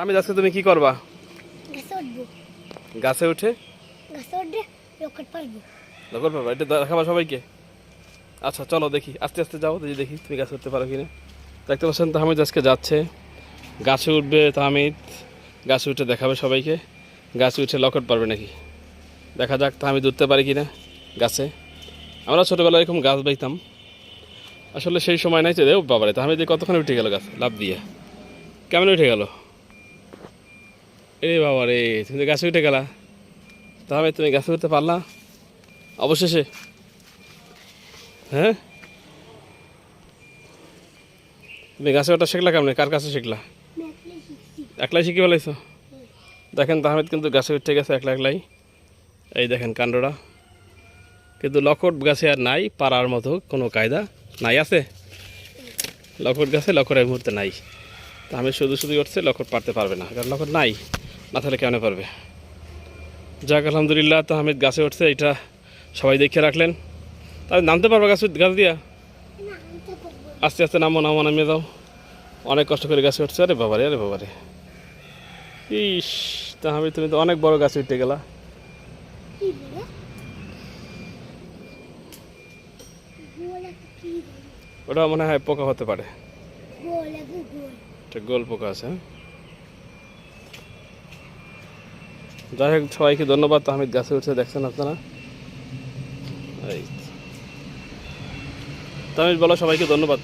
আমি আজকে তুমি কি করবা? গাছে উঠবো। গাছে উঠে রকেট পারবো। দখল পারবা, এটা দেখাবা সবাইকে। আচ্ছা চলো দেখি, আস্তে আস্তে যাও, দেখি তুমি গাছে উঠতে পারো কিনা। দেখতে পাচ্ছেন তাহমিদ আজকে যাচ্ছে, গাছে উঠবে। তাহমিদ গাছে উঠে দেখাবে সবাইকে, গাছে উঠে লকেট পারবে নাকি দেখা যাক তাহমিদ উঠতে পারে কিনা গাছে। আমরা ছোটোবেলায় এরকম গাছ বাইতাম, আসলে সেই সময় নাই তো। ও বাবারে, তাহমিদ কতক্ষণে উঠে গেল গাছে লাফ দিয়ে, কেমন উঠে গেল? এ বাবা রে, তুমি তো গাছে উঠে গেলা। তাহমিদ তুমি গাছে উঠতে পারলা অবশেষে? হ্যাঁ, তুমি গাছে ওটা শিখলা কেমন? কার কাছে শিখলা? একলাই শিখে ফেলাইছো? দেখেন তাহমিদ কিন্তু গাছে উঠে গেছে একলা একলাই। এই দেখেন কাণ্ডটা, কিন্তু লকট গাছে আর নাই পারার মতো কোনো কায়দা নাই। আছে লকট গাছে, লকট এই মুহূর্তে নাই। তাহমিদ শুধু শুধু উঠছে, লকট পারতে পারবে না, কারণ লকট নাই, না থাকলে কেমন পারবে। যাক আলহামদুলিল্লাহ, তাহমিদ গাছে উঠছে, এটা সবাই দেখে রাখলেন। তাহলে নামতে পারবে গাছ দিয়া? আস্তে আস্তে নামো, নামিয়ে দাও। অনেক কষ্ট করে গাছে উঠছে। আরে বাবারে, আরে বাবারে, ইস তাহমিদ তুমি তো অনেক বড় গাছে উঠে গেলা। ওটা মনে হয় পোকা হতে পারে, একটা গোল পোকা আছে। যাই হোক, সবাইকে ধন্যবাদ। তাহমিদ গাছে উঠছে, দেখছেন আপনারা। এই তাহমিদ বলো সবাইকে ধন্যবাদ।